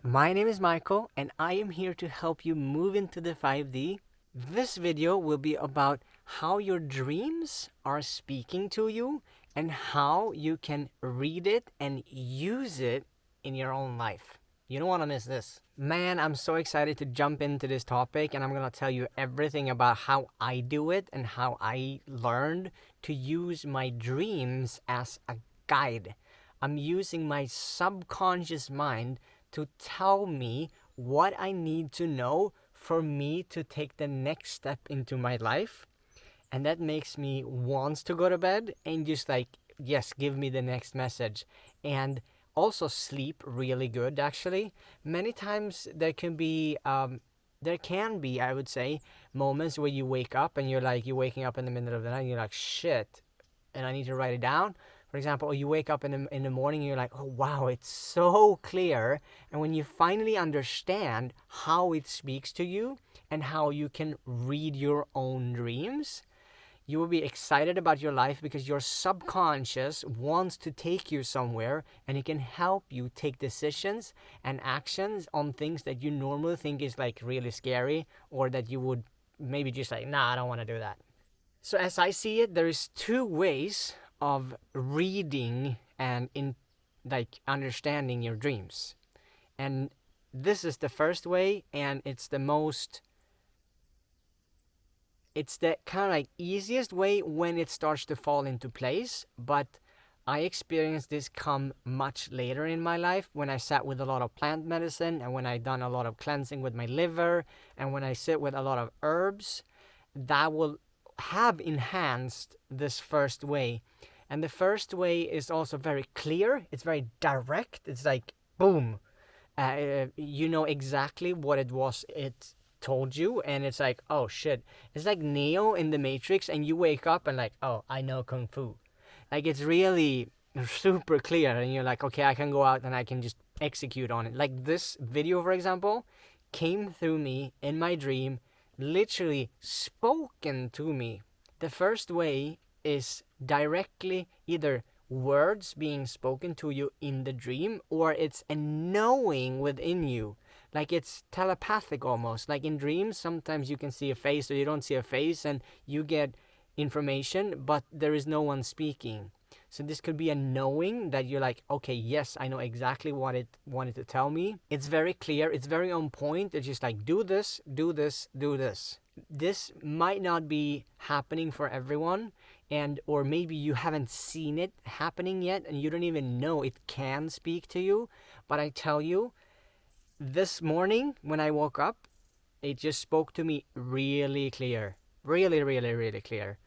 My name is Michael, and I am here to help you move into the 5D. This video will be about how your dreams are speaking to you and how you can read it and use it in your own life. You don't want to miss this. Man, I'm so excited to jump into this topic, and I'm going to tell you everything about how I do it and how I learned to use my dreams as a guide. I'm using my subconscious mind to tell me what I need to know for me to take the next step into my life. And that makes me want to go to bed and just like, yes, give me the next message. And also sleep really good, actually. Many times there can be, I would say, moments where you wake up and you're waking up in the middle of the night and you're like, shit, and I need to write it down. For example, you wake up in the morning and you're like, oh wow, it's so clear. And when you finally understand how it speaks to you and how you can read your own dreams, you will be excited about your life because your subconscious wants to take you somewhere, and it can help you take decisions and actions on things that you normally think is like really scary, or that you would maybe just like, nah, I don't want to do that. So as I see it, there is two ways of reading and in like understanding your dreams. And this is the first way, and it's the kind of like easiest way when it starts to fall into place. But I experienced this come much later in my life, when I sat with a lot of plant medicine and when I done a lot of cleansing with my liver and when I sit with a lot of herbs. That will have enhanced this first way. And the first way is also very clear. It's very direct. It's like, boom. You know exactly what it was it told you. And it's like, oh shit. It's like Neo in the Matrix, and you wake up and like, oh, I know Kung Fu. Like, it's really super clear. And you're like, okay, I can go out and I can just execute on it. Like this video, for example, came through me in my dream, literally spoken to me. The first way is directly either words being spoken to you in the dream, or it's a knowing within you. Like it's telepathic almost. Like in dreams, sometimes you can see a face or you don't see a face and you get information, but there is no one speaking. So this could be a knowing that you're like, okay, yes, I know exactly what it wanted to tell me. It's very clear. It's very on point. It's just like, do this, do this, do this. This might not be happening for everyone, and or maybe you haven't seen it happening yet and you don't even know it can speak to you. But I tell you, this morning when I woke up, it just spoke to me really clear. Really, really, really clear.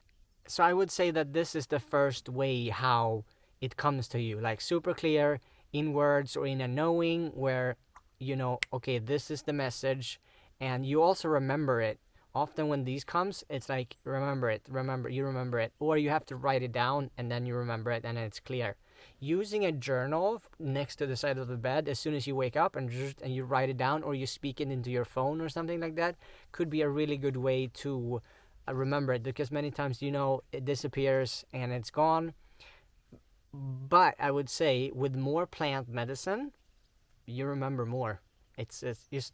So I would say that this is the first way how it comes to you, like super clear in words or in a knowing where you know, okay, this is the message, and you also remember it. Often when these comes, it's like remember it, you remember it, or you have to write it down and then you remember it and then it's clear. Using a journal next to the side of the bed as soon as you wake up and you write it down, or you speak it into your phone or something like that, could be a really good way to remember it, because many times it disappears and it's gone. But I would say with more plant medicine, you remember more. It's just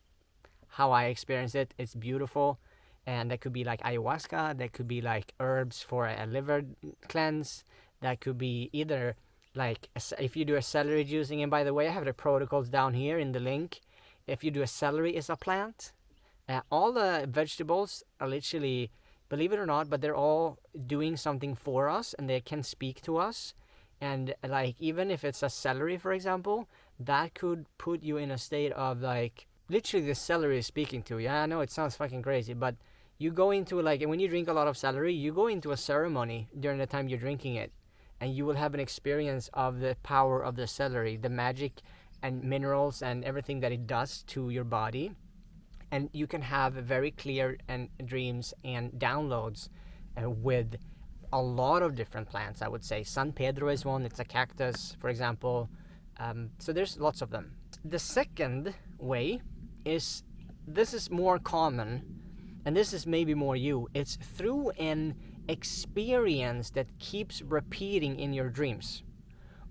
how I experience it. It's beautiful. And that could be like ayahuasca, that could be like herbs for a liver cleanse, that could be either like if you do a celery juicing. And by the way, I have the protocols down here in the link. If you do a celery as a plant, all the vegetables are literally, believe it or not, but they're all doing something for us and they can speak to us. And like even if it's a celery, for example, that could put you in a state of like literally the celery is speaking to you. I know it sounds fucking crazy, but you go into like, when you drink a lot of celery, you go into a ceremony during the time you're drinking it, and you will have an experience of the power of the celery, the magic and minerals and everything that it does to your body. And you can have very clear and dreams and downloads with a lot of different plants. I would say San Pedro is one. It's a cactus, for example. So there's lots of them. The second way is, this is more common, and this is maybe more you. It's through an experience that keeps repeating in your dreams,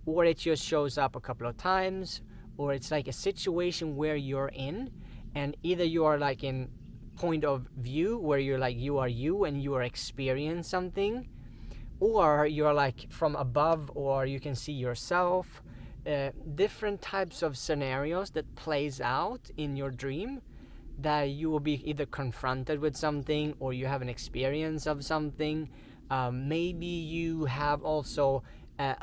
or it just shows up a couple of times, or it's like a situation where you're in, and either you are like in point of view where you're like you are you and you are experiencing something, or you're like from above, or you can see yourself. Different types of scenarios that plays out in your dream, that you will be either confronted with something or you have an experience of something. Maybe you have also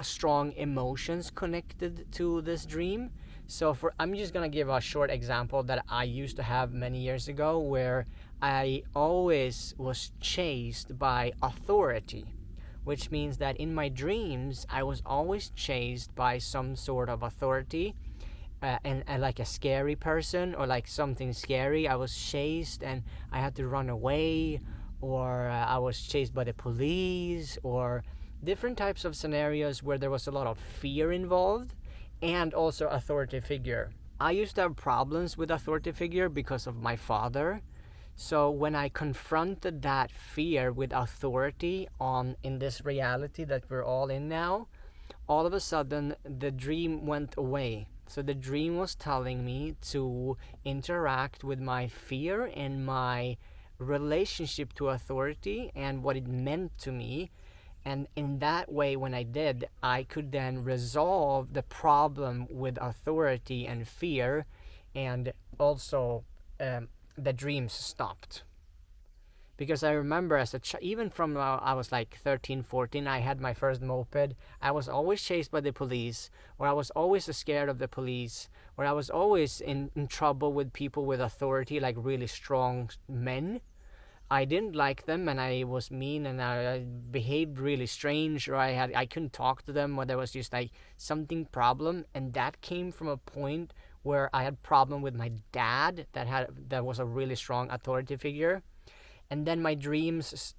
strong emotions connected to this dream. So I'm just gonna give a short example that I used to have many years ago, where I always was chased by authority, which means that in my dreams I was always chased by some sort of authority, and like a scary person or like something scary. I was chased and I had to run away, or I was chased by the police, or different types of scenarios where there was a lot of fear involved, and also authority figure. I used to have problems with authority figure because of my father. So when I confronted that fear with authority in this reality that we're all in now, all of a sudden the dream went away. So the dream was telling me to interact with my fear and my relationship to authority and what it meant to me. And in that way, when I did, I could then resolve the problem with authority and fear, and also the dreams stopped. Because I remember as a even from I was like 13, 14, I had my first moped. I was always chased by the police, or I was always scared of the police, or I was always in trouble with people with authority, like really strong men. I didn't like them, and I was mean, and I behaved really strange, or I couldn't talk to them, or there was just like something problem. And that came from a point where I had problem with my dad that was a really strong authority figure. And then my dreams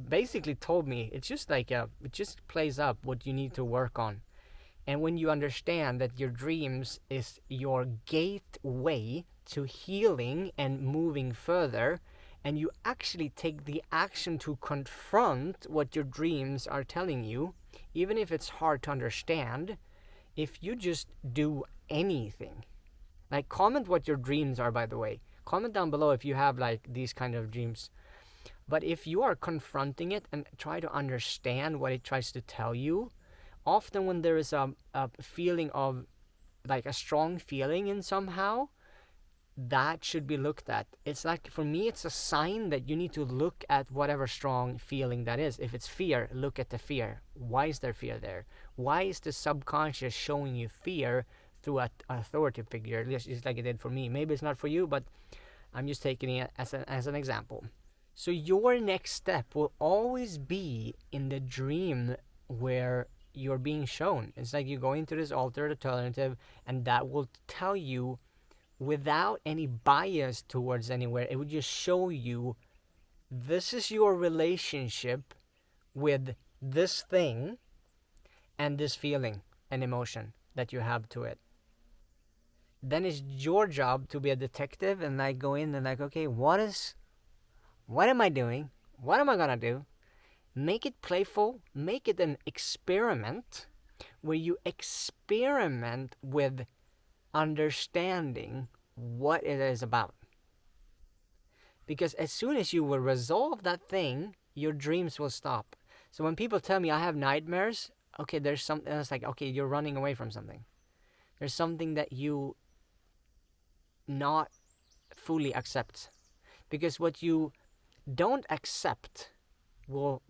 basically told me it's just like it just plays up what you need to work on. And when you understand that your dreams is your gateway to healing and moving further, and you actually take the action to confront what your dreams are telling you, even if it's hard to understand, if you just do anything. Like, comment what your dreams are, by the way. Comment down below if you have like these kind of dreams. But if you are confronting it and try to understand what it tries to tell you, often when there is a feeling of like a strong feeling in somehow, that should be looked at. It's like, for me, it's a sign that you need to look at whatever strong feeling that is. If it's fear, look at the fear. Why is there fear there? Why is the subconscious showing you fear through an authority figure, just like it did for me? Maybe it's not for you, but I'm just taking it as an example. So your next step will always be in the dream where you're being shown. It's like you go into this altered alternative, and that will tell you without any bias towards anywhere. It would just show you, this is your relationship with this thing and this feeling and emotion that you have to it. Then it's your job to be a detective and like go in and like, okay, what am I doing? What am I gonna do? Make it playful, make it an experiment where you experiment with understanding what it is about. Because as soon as you will resolve that thing, your dreams will stop. So when people tell me I have nightmares, okay, there's something else, like, okay, you're running away from something. There's something that you not fully accept. Because what you don't accept will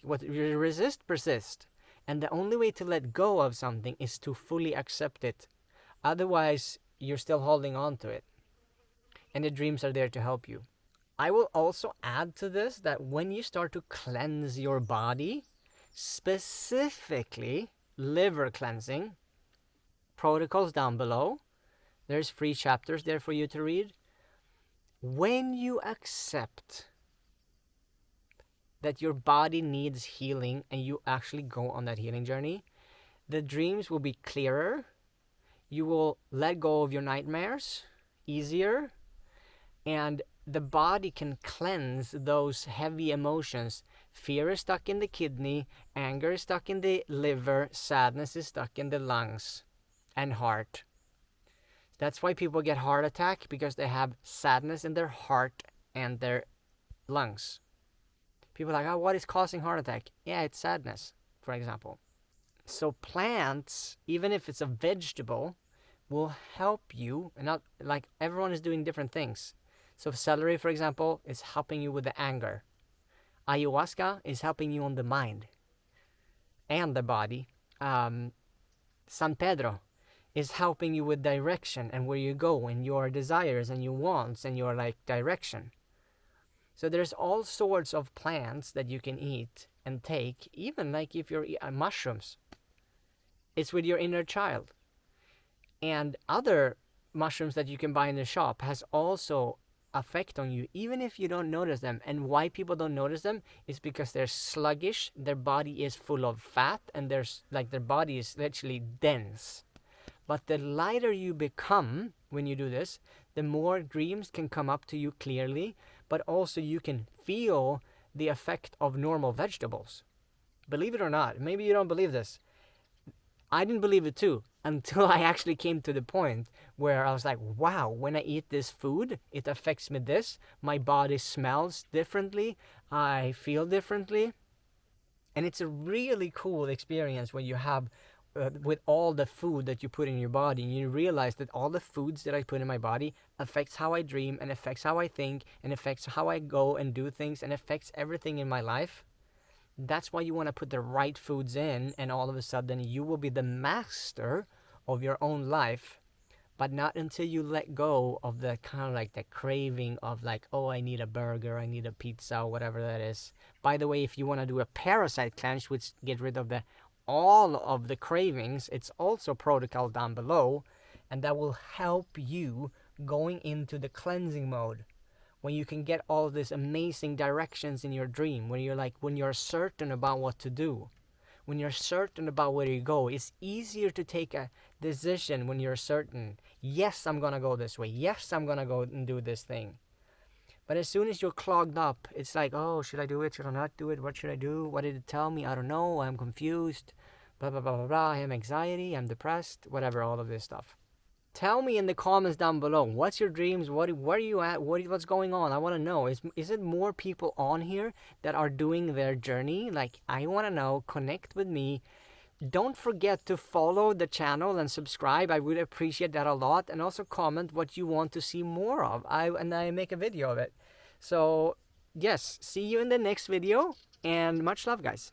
what you resist persist, and the only way to let go of something is to fully accept it. Otherwise, you're still holding on to it, and the dreams are there to help you. I will also add to this that when you start to cleanse your body, specifically liver cleansing, protocols down below, there's free chapters there for you to read. When you accept that your body needs healing and you actually go on that healing journey, the dreams will be clearer. You will let go of your nightmares easier, and the body can cleanse those heavy emotions. Fear is stuck in the kidney, anger is stuck in the liver, sadness is stuck in the lungs and heart. That's why people get heart attack, because they have sadness in their heart and their lungs. People are like, oh, what is causing heart attack? Yeah, it's sadness, for example. So plants, even if it's a vegetable, will help you. And not like everyone is doing different things. So celery, for example, is helping you with the anger. Ayahuasca is helping you on the mind and the body. San Pedro is helping you with direction and where you go and your desires and your wants and your like direction. So there's all sorts of plants that you can eat and take, even like if you're mushrooms. It's with your inner child. And other mushrooms that you can buy in the shop has also effect on you, even if you don't notice them. And why people don't notice them is because they're sluggish, their body is full of fat, and there's like their body is literally dense. But the lighter you become when you do this, the more dreams can come up to you clearly, but also you can feel the effect of normal vegetables. Believe it or not, maybe you don't believe this. I didn't believe it too until I actually came to the point where I was like, wow, when I eat this food, it affects me this. My body smells differently. I feel differently. And it's a really cool experience when you have with all the food that you put in your body, and you realize that all the foods that I put in my body affects how I dream and affects how I think and affects how I go and do things and affects everything in my life. That's why you want to put the right foods in, and all of a sudden you will be the master of your own life. But not until you let go of the kind of like the craving of like, oh, I need a burger, I need a pizza, whatever that is. By the way, if you want to do a parasite cleanse, which get rid of all of the cravings, it's also protocol down below, and that will help you going into the cleansing mode. When you can get all these amazing directions in your dream, when you're certain about what to do, when you're certain about where you go. It's easier to take a decision when you're certain. Yes, I'm gonna go this way. Yes, I'm gonna go and do this thing. But as soon as you're clogged up, it's like, oh, should I do it? Should I not do it? What should I do? What did it tell me? I don't know. I'm confused. Blah, blah, blah, blah, blah. I have anxiety. I'm depressed. Whatever, all of this stuff. Tell me in the comments down below, what's your dreams? Where are you at? What's going on? I want to know. Is it more people on here that are doing their journey? Like, I want to know. Connect with me. Don't forget to follow the channel and subscribe. I would appreciate that a lot. And also comment what you want to see more of. I make a video of it. So, yes, see you in the next video. And much love, guys.